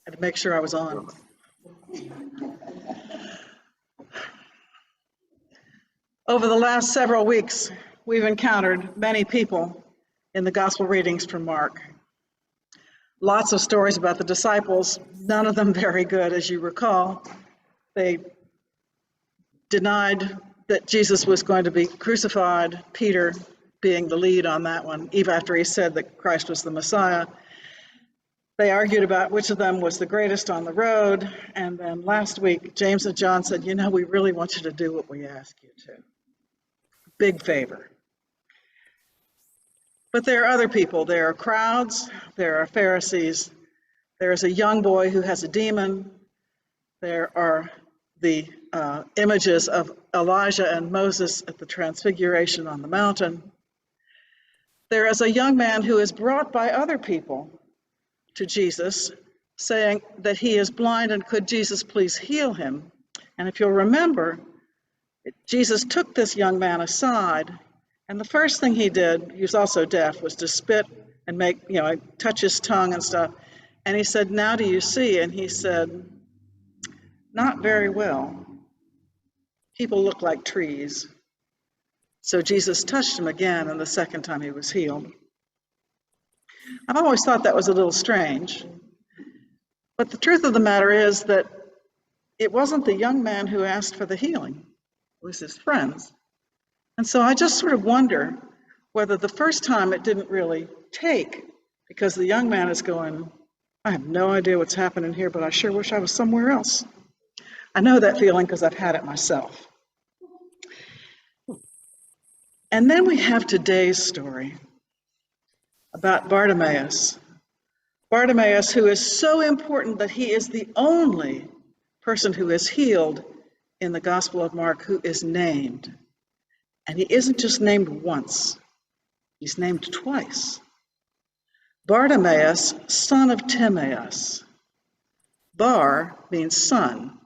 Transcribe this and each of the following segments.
had to make sure I was on. Over the last several weeks, we've encountered many people in the gospel readings from Mark. Lots of stories about the disciples, none of them very good, as you recall. They denied that Jesus was going to be crucified, Peter being the lead on that one, even after he said that Christ was the Messiah. They argued about which of them was the greatest on the road, and then last week, James and John said, you know, we really want you to do what we ask you to. Big favor. But there are other people. There are crowds, there are Pharisees, there's a young boy who has a demon, there are the images of Elijah and Moses at the Transfiguration on the mountain. There is a young man who is brought by other people to Jesus, saying that he is blind and could Jesus please heal him. And if you'll remember, Jesus took this young man aside, and the first thing he did, he was also deaf, was to spit and make, touch his tongue and stuff. And he said, now do you see? And he said, not very well. People look like trees. So Jesus touched him again, and the second time he was healed. I've always thought that was a little strange. But the truth of the matter is that it wasn't the young man who asked for the healing. It was his friends. And so I just sort of wonder whether the first time it didn't really take, because the young man is going, I have no idea what's happening here, but I sure wish I was somewhere else. I know that feeling because I've had it myself. And then we have today's story about Bartimaeus. Bartimaeus, who is so important that he is the only person who is healed in the Gospel of Mark who is named. And he isn't just named once, he's named twice. Bartimaeus, son of Timaeus. Bar means son.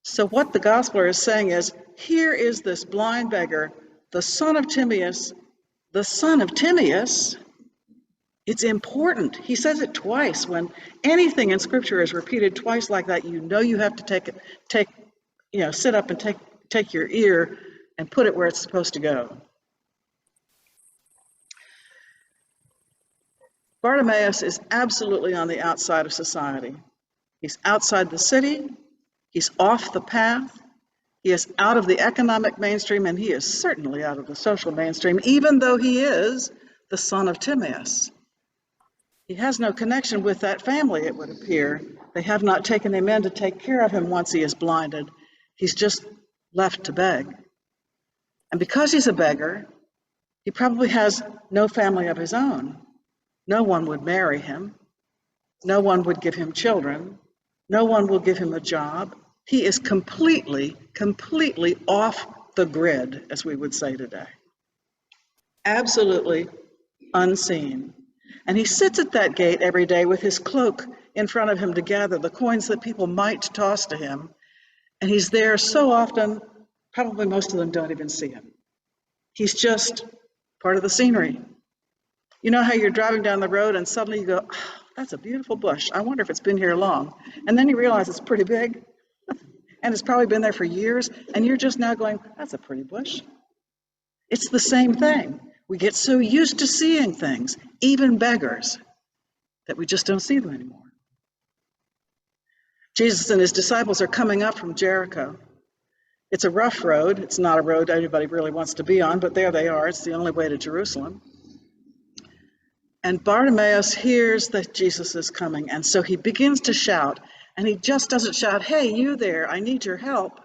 So what the Gospeler is saying is, here is this blind beggar, the son of Timaeus, the son of Timaeus. It's important. He says it twice. When anything in Scripture is repeated twice like that, you know you have to sit up and take your ear and put it where it's supposed to go. Bartimaeus is absolutely on the outside of society. He's outside the city, he's off the path, he is out of the economic mainstream, and he is certainly out of the social mainstream, even though he is the son of Timaeus. He has no connection with that family, it would appear. They have not taken him in to take care of him once he is blinded. He's just left to beg. And because he's a beggar, he probably has no family of his own. No one would marry him. No one would give him children. No one will give him a job. He is completely off the grid, as we would say today. Absolutely unseen. And he sits at that gate every day with his cloak in front of him to gather the coins that people might toss to him. And he's there so often, probably most of them don't even see him. He's just part of the scenery. You know how you're driving down the road and suddenly you go, oh, that's a beautiful bush. I wonder if it's been here long. And then you realize it's pretty big and it's probably been there for years. And you're just now going, that's a pretty bush. It's the same thing. We get so used to seeing things, even beggars, that we just don't see them anymore. Jesus and his disciples are coming up from Jericho. It's a rough road. It's not a road anybody really wants to be on, but there they are. It's the only way to Jerusalem. And Bartimaeus hears that Jesus is coming, and so he begins to shout, and he just doesn't shout, hey, you there, I need your help.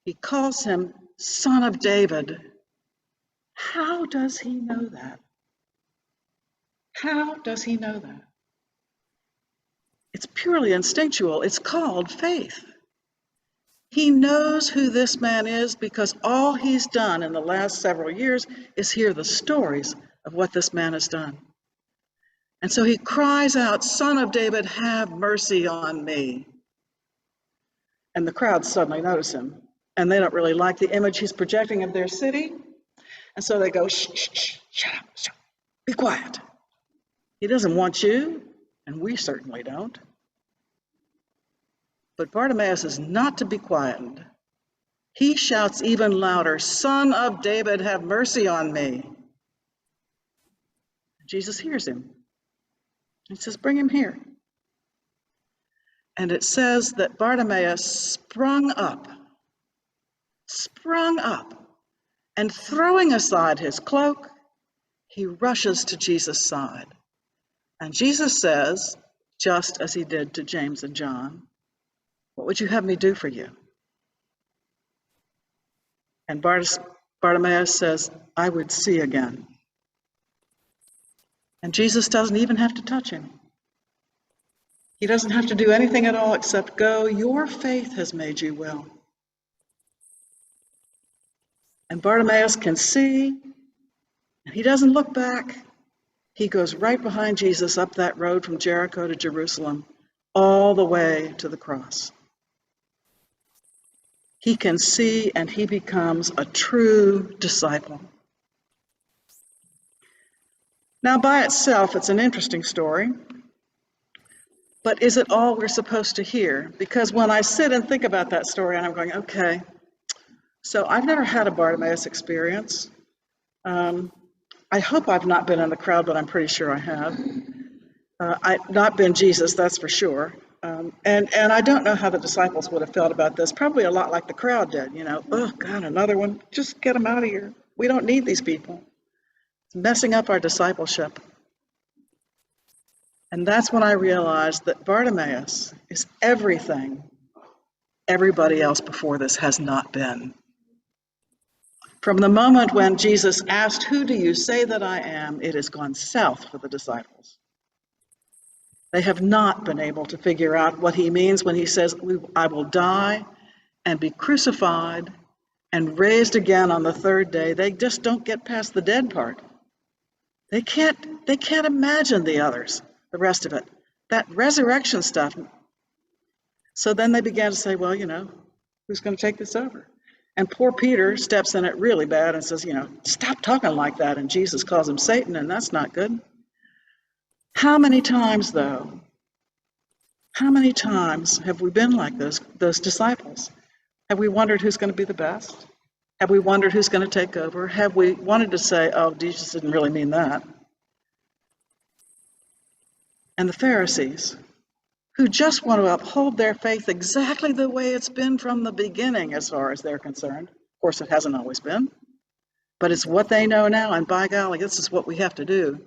He calls him Son of David. How does he know that? How does he know that? It's purely instinctual. It's called faith. He knows who this man is because all he's done in the last several years is hear the stories of what this man has done. And so he cries out, Son of David, have mercy on me. And the crowd suddenly notice him, and they don't really like the image he's projecting of their city. And so they go, shh, shh, shh, shut up, be quiet. He doesn't want you, and we certainly don't. But Bartimaeus is not to be quietened. He shouts even louder, "Son of David, have mercy on me." Jesus hears him. He says, "Bring him here." And it says that Bartimaeus sprung up, and throwing aside his cloak, he rushes to Jesus' side. And Jesus says, just as he did to James and John, "What would you have me do for you?" And Bartimaeus says, "I would see again." And Jesus doesn't even have to touch him. He doesn't have to do anything at all except go, "Your faith has made you well." And Bartimaeus can see, and he doesn't look back. He goes right behind Jesus up that road from Jericho to Jerusalem, all the way to the cross. He can see, and he becomes a true disciple. Now, by itself, it's an interesting story. But is it all we're supposed to hear? Because when I sit and think about that story, and I'm going, okay, so I've never had a Bartimaeus experience. I hope I've not been in the crowd, but I'm pretty sure I have. I've not been Jesus, that's for sure. And I don't know how the disciples would have felt about this. Probably a lot like the crowd did, "Oh God, another one, just get them out of here. We don't need these people. It's messing up our discipleship." And that's when I realized that Bartimaeus is everything everybody else before this has not been. From the moment when Jesus asked, "Who do you say that I am?" it has gone south for the disciples. They have not been able to figure out what he means when he says, "I will die and be crucified and raised again on the third day." They just don't get past the dead part. They can't imagine the others, the rest of it, that resurrection stuff. So then they began to say, well, who's going to take this over? And poor Peter steps in it really bad and says, "Stop talking like that." And Jesus calls him Satan, and that's not good. How many times, though, have we been like those disciples? Have we wondered who's going to be the best? Have we wondered who's going to take over? Have we wanted to say, "Oh, Jesus didn't really mean that"? And the Pharisees, who just want to uphold their faith exactly the way it's been from the beginning as far as they're concerned. Of course, it hasn't always been, but it's what they know now, and by golly, this is what we have to do.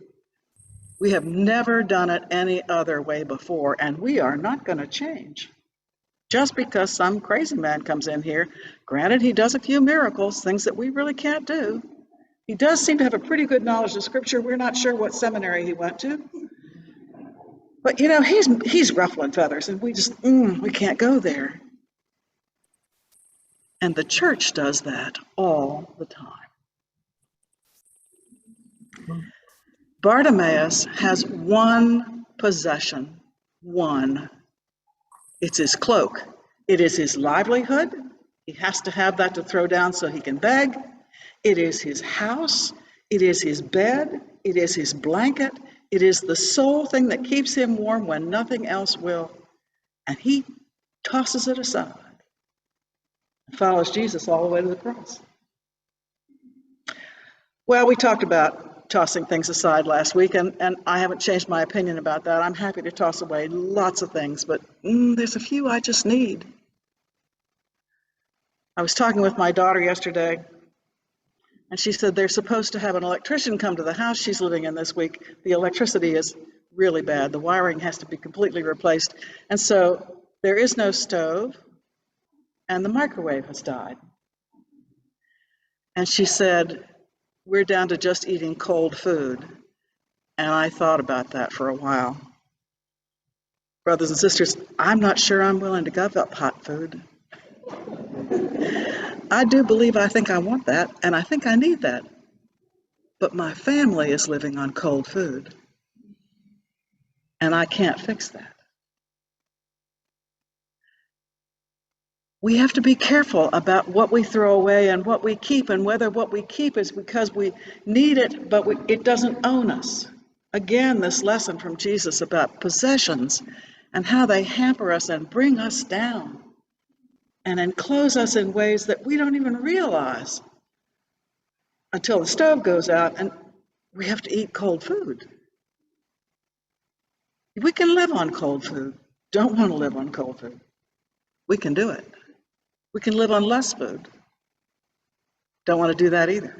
We have never done it any other way before, and we are not going to change. Just because some crazy man comes in here, granted he does a few miracles, things that we really can't do. He does seem to have a pretty good knowledge of Scripture. We're not sure what seminary he went to. But he's ruffling feathers, and we can't go there. And the church does that all the time. Bartimaeus has one possession, one. It's his cloak. It is his livelihood. He has to have that to throw down so he can beg. It is his house. It is his bed. It is his blanket. It is the sole thing that keeps him warm when nothing else will. And he tosses it aside and follows Jesus all the way to the cross. Well, we talked about tossing things aside last week, and I haven't changed my opinion about that. I'm happy to toss away lots of things, but there's a few I just need. I was talking with my daughter yesterday, and she said they're supposed to have an electrician come to the house she's living in this week. The electricity is really bad. The wiring has to be completely replaced. And so there is no stove, and the microwave has died. And she said, we're down to just eating cold food. And I thought about that for a while. Brothers and sisters, I'm not sure I'm willing to give up hot food. I do believe I think I want that, and I think I need that. But my family is living on cold food, and I can't fix that. We have to be careful about what we throw away and what we keep, and whether what we keep is because we need it, but it doesn't own us. Again, this lesson from Jesus about possessions and how they hamper us and bring us down and enclose us in ways that we don't even realize until the stove goes out and we have to eat cold food. We can live on cold food. Don't want to live on cold food. We can do it. We can live on less food. Don't want to do that either.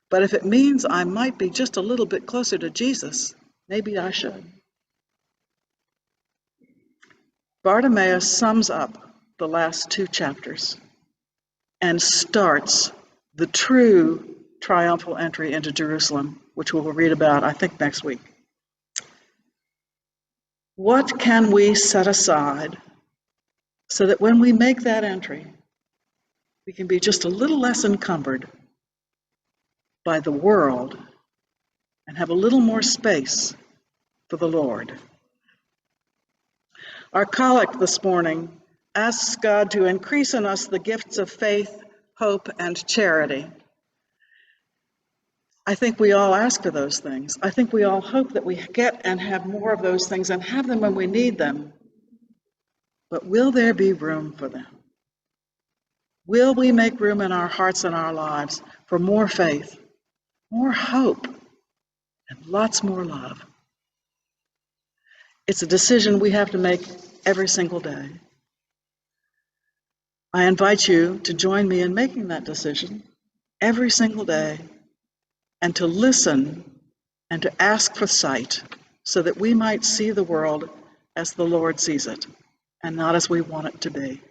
But if it means I might be just a little bit closer to Jesus, maybe I should. Bartimaeus sums up the last two chapters and starts the true triumphal entry into Jerusalem, which we will read about, I think, next week. What can we set aside so that when we make that entry, we can be just a little less encumbered by the world and have a little more space for the Lord? Our collect this morning asks God to increase in us the gifts of faith, hope, and charity. I think we all ask for those things. I think we all hope that we get and have more of those things and have them when we need them. But will there be room for them? Will we make room in our hearts and our lives for more faith, more hope, and lots more love? It's a decision we have to make every single day. I invite you to join me in making that decision every single day and to listen and to ask for sight so that we might see the world as the Lord sees it and not as we want it to be.